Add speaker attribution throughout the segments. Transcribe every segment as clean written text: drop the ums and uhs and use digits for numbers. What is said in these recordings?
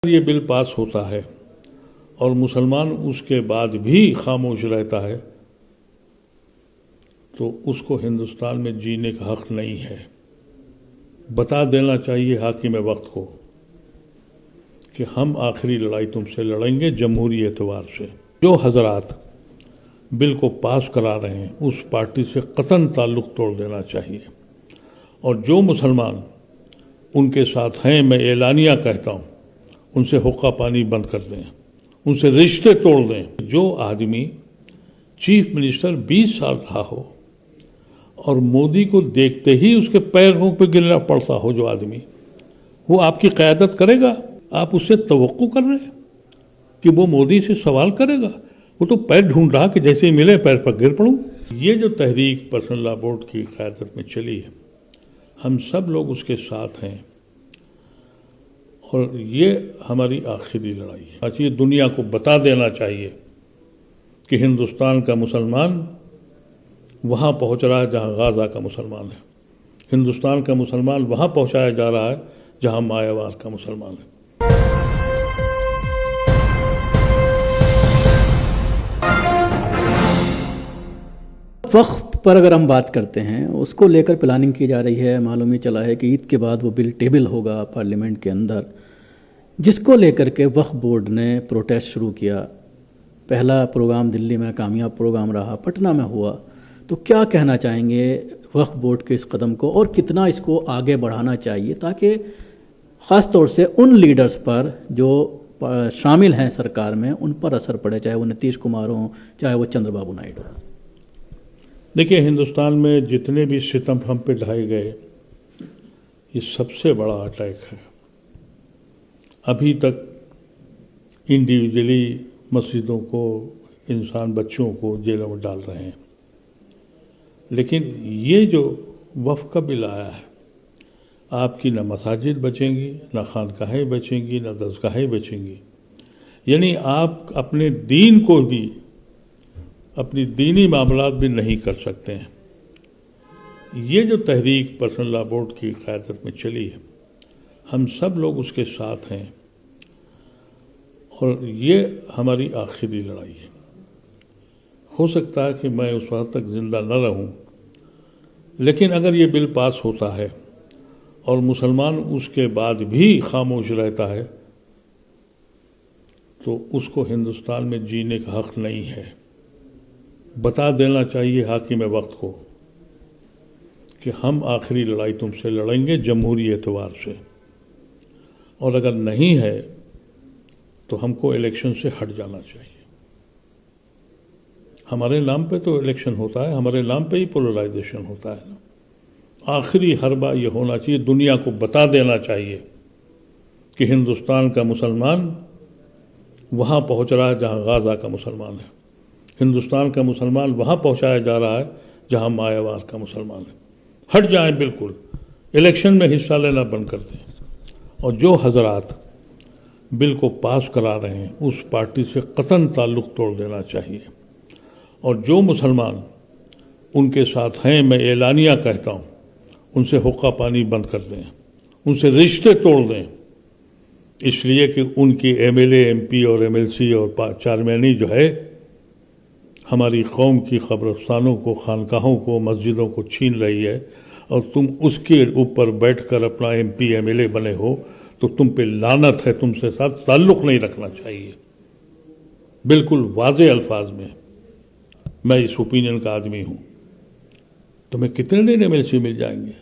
Speaker 1: یہ بل پاس ہوتا ہے اور مسلمان اس کے بعد بھی خاموش رہتا ہے تو اس کو ہندوستان میں جینے کا حق نہیں ہے۔ بتا دینا چاہیے حاکم وقت کو کہ ہم آخری لڑائی تم سے لڑیں گے جمہوری اعتبار سے۔ جو حضرات بل کو پاس کرا رہے ہیں اس پارٹی سے قطعاً تعلق توڑ دینا چاہیے، اور جو مسلمان ان کے ساتھ ہیں میں اعلانیہ کہتا ہوں ان سے حقہ پانی بند کر دیں، ان سے رشتے توڑ دیں۔ جو آدمی چیف منسٹر 20 سال رہا ہو اور مودی کو دیکھتے ہی اس کے پیروں پہ گرنا پڑتا ہو، جو آدمی وہ آپ کی قیادت کرے گا؟ آپ اس سے توقع کر رہے ہیں کہ وہ مودی سے سوال کرے گا؟ وہ تو پیر ڈھونڈ رہا کہ جیسے ہی ملے پیر پر گر پڑوں۔ یہ جو تحریک پرسنل لا بورڈ کی قیادت میں چلی ہے، ہم سب لوگ اس کے ساتھ ہیں، اور یہ ہماری آخری لڑائی ہے۔ یہ دنیا کو بتا دینا چاہیے کہ ہندوستان کا مسلمان وہاں پہنچ رہا ہے جہاں غازہ کا مسلمان ہے، ہندوستان کا مسلمان وہاں پہنچایا جا رہا ہے جہاں مایاوار کا مسلمان ہے۔
Speaker 2: وقت پر اگر ہم بات کرتے ہیں، اس کو لے کر پلاننگ کی جا رہی ہے۔ معلوم ہی چلا ہے کہ عید کے بعد وہ بل ٹیبل ہوگا پارلیمنٹ کے اندر، جس کو لے کر کے وقف بورڈ نے پروٹیسٹ شروع کیا۔ پہلا پروگرام دلی میں کامیاب پروگرام رہا، پٹنہ میں ہوا۔ تو کیا کہنا چاہیں گے وقف بورڈ کے اس قدم کو، اور کتنا اس کو آگے بڑھانا چاہیے تاکہ خاص طور سے ان لیڈرز پر جو شامل ہیں سرکار میں ان پر اثر پڑے، چاہے وہ نتیش کمار ہوں، چاہے وہ چندر بابو نائیڈو ہوں؟
Speaker 1: دیکھیے، ہندوستان میں جتنے بھی ستم ہم پہ ڈھائے گئے، یہ سب سے بڑا اٹیک ہے۔ ابھی تک انڈیویجولی مسجدوں کو، انسان بچوں کو جیلوں میں ڈال رہے ہیں، لیکن یہ جو وقف کا بل آیا ہے، آپ کی نہ مساجد بچیں گی، نہ خانقاہیں بچیں گی، نہ درسگاہیں بچیں گی۔ یعنی آپ اپنے دین کو بھی، اپنی دینی معاملات بھی نہیں کر سکتے ہیں۔ یہ جو تحریک پرسنل لا بورڈ کی قیادت میں چلی ہے، ہم سب لوگ اس کے ساتھ ہیں، اور یہ ہماری آخری لڑائی ہے۔ ہو سکتا ہے کہ میں اس وقت تک زندہ نہ رہوں، لیکن اگر یہ بل پاس ہوتا ہے اور مسلمان اس کے بعد بھی خاموش رہتا ہے تو اس کو ہندوستان میں جینے کا حق نہیں ہے۔ بتا دینا چاہیے حاکم وقت کو کہ ہم آخری لڑائی تم سے لڑیں گے جمہوری اعتبار سے، اور اگر نہیں ہے تو ہم کو الیکشن سے ہٹ جانا چاہیے۔ ہمارے نام پہ تو الیکشن ہوتا ہے، ہمارے نام پہ ہی پولرائزیشن ہوتا ہے نا۔ آخری حربہ یہ ہونا چاہیے، دنیا کو بتا دینا چاہیے کہ ہندوستان کا مسلمان وہاں پہنچ رہا ہے جہاں غازہ کا مسلمان ہے، ہندوستان کا مسلمان وہاں پہنچایا جا رہا ہے جہاں مایاوار کا مسلمان ہے۔ ہٹ جائیں، بالکل الیکشن میں حصہ لینا بند کر دیں، اور جو حضرات بل کو پاس کرا رہے ہیں اس پارٹی سے قطعاً تعلق توڑ دینا چاہیے، اور جو مسلمان ان کے ساتھ ہیں میں اعلانیہ کہتا ہوں ان سے حقہ پانی بند کر دیں، ان سے رشتے توڑ دیں، اس لیے کہ ان کی M L A, M P اور ایم ایل سی اور چارمینی جو ہے ہماری قوم کی قبرستانوں کو، خانقاہوں کو، مسجدوں کو چھین رہی ہے، اور تم اس کے اوپر بیٹھ کر اپنا M P M L A بنے ہو تو تم پہ لعنت ہے، تم سے ساتھ تعلق نہیں رکھنا چاہیے۔ بالکل واضح الفاظ میں میں اس اوپینین کا آدمی ہوں۔ تمہیں کتنے دن ایم ایل سی مل جائیں گے؟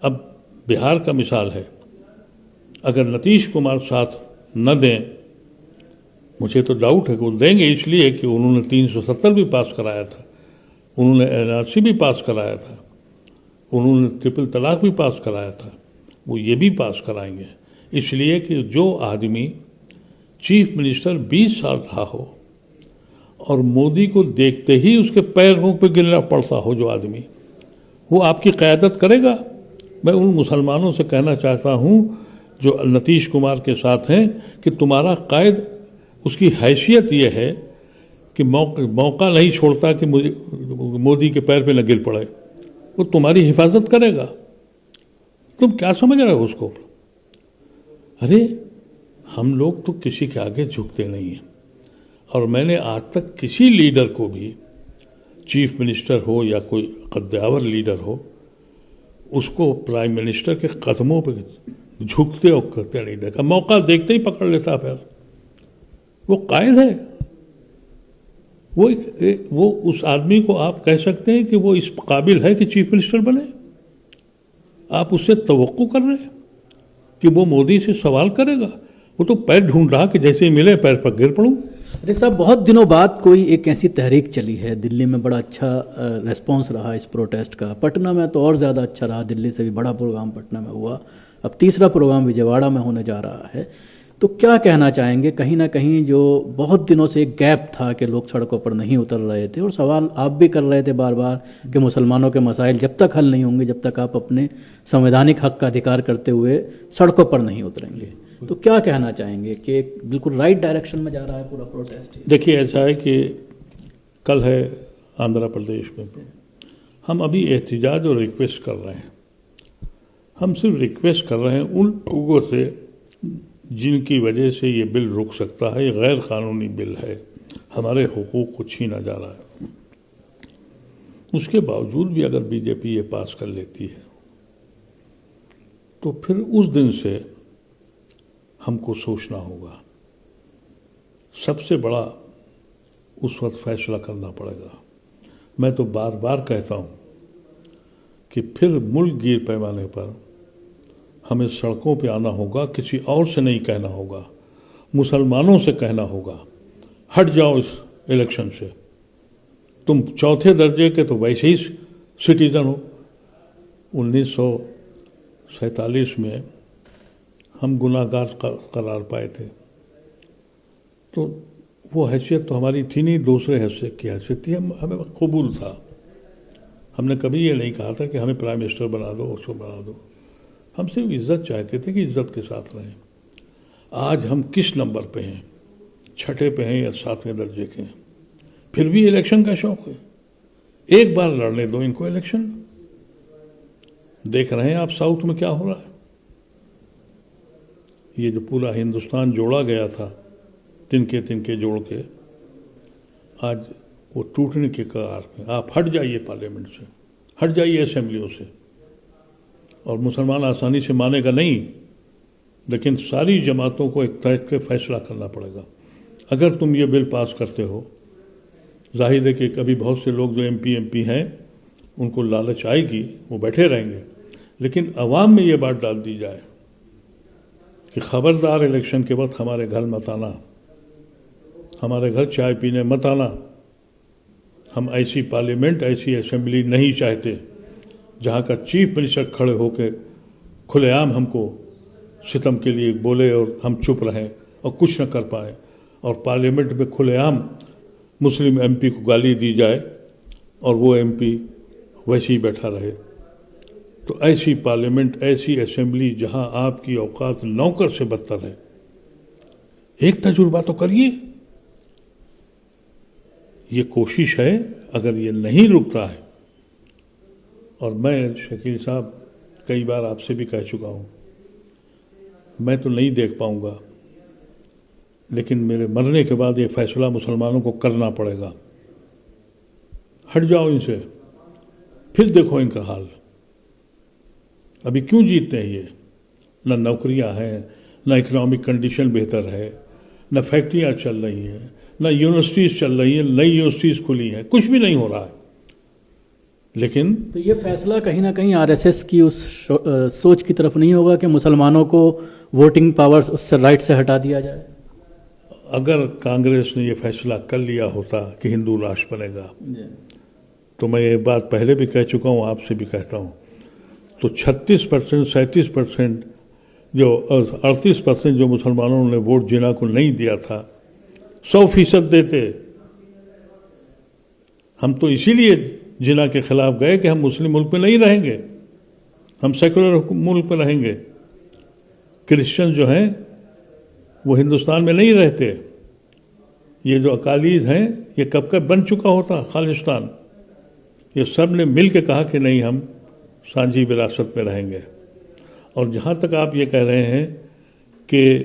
Speaker 1: اب بہار کا مثال ہے، اگر نتیش کمار ساتھ نہ دیں، مجھے تو ڈاؤٹ ہے کہ وہ دیں گے، اس لیے کہ انہوں نے 370 بھی پاس کرایا تھا، انہوں نے NRC بھی پاس کرایا تھا، انہوں نے ٹرپل طلاق بھی پاس کرایا تھا، وہ یہ بھی پاس کرائیں گے، اس لیے کہ جو آدمی چیف منسٹر 20 سال رہا ہو اور مودی کو دیکھتے ہی اس کے پیروں پہ گرنا پڑتا ہو، جو آدمی وہ آپ کی قیادت کرے گا؟ میں ان مسلمانوں سے کہنا چاہتا ہوں جو نتیش کمار کے ساتھ ہیں کہ تمہارا قائد، اس کی حیثیت یہ ہے کہ موقع نہیں چھوڑتا کہ مودی کے پیر پہ نہ گر پڑے، وہ تمہاری حفاظت کرے گا۔ تم کیا سمجھ رہے ہو اس کو؟ ارے ہم لوگ تو کسی کے آگے جھکتے نہیں ہیں، اور میں نے آج تک کسی لیڈر کو بھی، چیف منسٹر ہو یا کوئی قدآور لیڈر ہو، اس کو پرائم منسٹر کے قدموں پہ جھکتے اور کرتے نہیں دیکھا. موقع دیکھتے ہی پکڑ لیتا پھر. وہ قائد ہے. وہ اس آدمی کو آپ کہہ سکتے ہیں کہ وہ اس قابل ہے کہ چیف منسٹر بنے؟ آپ اس سے توقع کر رہے ہیں کہ وہ مودی سے سوال کرے گا؟ وہ تو پیر ڈھونڈ رہا کہ جیسے ہی ملے پیر پر گر پڑوں.
Speaker 2: دیکھ صاحب، بہت دنوں بعد کوئی ایک ایسی تحریک چلی ہے، دلی میں بڑا اچھا ریسپانس رہا اس پروٹیسٹ کا، پٹنہ میں تو اور زیادہ اچھا رہا، دلی سے بھی بڑا پروگرام پٹنہ میں ہوا، اب تیسرا پروگرام وجے واڑہ میں ہونے جا رہا ہے. تو کیا کہنا چاہیں گے؟ کہیں نہ کہیں جو بہت دنوں سے ایک گیپ تھا کہ لوگ سڑکوں پر نہیں اتر رہے تھے، اور سوال آپ بھی کر رہے تھے بار بار کہ مسلمانوں کے مسائل جب تک حل نہیں ہوں گے جب تک آپ اپنے سنویدھانک حق کا ادھیکار کرتے ہوئے سڑکوں پر نہیں اتریں گے. تو کیا کہنا چاہیں گے کہ ایک بالکل رائٹ ڈائریکشن میں جا رہا ہے پورا پروٹیسٹ؟
Speaker 1: دیکھیے، ایسا ہے کہ کل ہے آندھرا پردیش میں، ہم ابھی احتجاج اور ریکویسٹ کر رہے ہیں. ہم صرف ریکویسٹ کر رہے ہیں ان لوگوں سے جن کی وجہ سے یہ بل رک سکتا ہے. یہ غیر قانونی بل ہے، ہمارے حقوق کو چھینا جا رہا ہے. اس کے باوجود بھی اگر بی جے پی یہ پاس کر لیتی ہے تو پھر اس دن سے ہم کو سوچنا ہوگا. سب سے بڑا اس وقت فیصلہ کرنا پڑے گا. میں تو بار بار کہتا ہوں کہ پھر ملک گیر پیمانے پر ہمیں سڑکوں پہ آنا ہوگا. کسی اور سے نہیں کہنا ہوگا، مسلمانوں سے کہنا ہوگا ہٹ جاؤ اس الیکشن سے. تم چوتھے درجے کے تو ویسے ہی سٹیزن ہو. 1947 میں ہم گناہ گار قرار پائے تھے، تو وہ حیثیت تو ہماری تھی نہیں، دوسرے حیثیت کی حیثیت تھی. ہمیں قبول تھا. ہم نے کبھی یہ نہیں کہا تھا کہ ہمیں پرائم منسٹر بنا دو، اس کو بنا دو. ہم صرف عزت چاہتے تھے کہ عزت کے ساتھ رہیں. آج ہم کس نمبر پہ ہیں؟ چھٹے پہ ہیں یا 7ویں درجے کے ہیں؟ پھر بھی الیکشن کا شوق ہے. ایک بار لڑنے دو ان کو الیکشن. دیکھ رہے ہیں آپ ساؤتھ میں کیا ہو رہا ہے. یہ جو پورا ہندوستان جوڑا گیا تھا تنکے جوڑ کے، آج وہ ٹوٹنے کے قرار میں. آپ ہٹ جائیے پارلیمنٹ سے، ہٹ جائیے اسمبلیوں سے. اور مسلمان آسانی سے مانے گا نہیں، لیکن ساری جماعتوں کو ایک طرح کے فیصلہ کرنا پڑے گا. اگر تم یہ بل پاس کرتے ہو، ظاہر ہے کہ کبھی بہت سے لوگ جو ایم پی ہیں ان کو لالچ آئے گی، وہ بیٹھے رہیں گے. لیکن عوام میں یہ بات ڈال دی جائے کہ خبردار الیکشن کے وقت ہمارے گھر مت آنا، ہمارے گھر چائے پینے مت آنا. ہم ایسی پارلیمنٹ، ایسی اسمبلی نہیں چاہتے جہاں کا چیف منسٹر کھڑے ہو کے کھلے عام ہم کو ستم کے لیے بولے اور ہم چپ رہیں اور کچھ نہ کر پائیں، اور پارلیمنٹ میں کھلے عام مسلم ایم پی کو گالی دی جائے اور وہ ایم پی ویسے ہی بیٹھا رہے. تو ایسی پارلیمنٹ، ایسی اسمبلی جہاں آپ کی اوقات نوکر سے بدتر ہے. ایک تجربہ تو کریے. یہ کوشش ہے. اگر یہ نہیں رکتا ہے، اور میں شکیل صاحب کئی بار آپ سے بھی کہہ چکا ہوں، میں تو نہیں دیکھ پاؤں گا، لیکن میرے مرنے کے بعد یہ فیصلہ مسلمانوں کو کرنا پڑے گا. ہٹ جاؤ ان سے، پھر دیکھو ان کا حال. ابھی کیوں جیتتے ہیں یہ؟ نہ نوکریاں ہیں، نہ اکنامک کنڈیشن بہتر ہے، نہ فیکٹریاں چل رہی ہیں، نہ یونیورسٹیز چل رہی ہیں، نئی یونیورسٹیز کھلی ہیں، کچھ بھی نہیں ہو رہا ہے. لیکن
Speaker 2: تو یہ فیصلہ کہیں نہ کہیں آر ایس ایس کی اس سوچ کی طرف نہیں ہوگا کہ مسلمانوں کو ووٹنگ پاور اس سے رائٹ سے ہٹا دیا جائے؟
Speaker 1: اگر کانگریس نے یہ فیصلہ کر لیا ہوتا کہ ہندو راشٹر بنے گا، تو میں یہ بات پہلے بھی کہہ چکا ہوں، آپ سے بھی کہتا ہوں، تو 36%، 37%، جو 38% جو مسلمانوں نے ووٹ جنا کو نہیں دیا تھا، 100% دیتے. ہم تو اسی لیے جنا کے خلاف گئے کہ ہم مسلم ملک میں نہیں رہیں گے، ہم سیکولر ملک میں رہیں گے. کرسچن جو ہیں وہ ہندوستان میں نہیں رہتے. یہ جو اکالیز ہیں، یہ کب کب بن چکا ہوتا خالصتان. یہ سب نے مل کے کہا کہ نہیں، ہم سانجھی وراثت میں رہیں گے. اور جہاں تک آپ یہ کہہ رہے ہیں کہ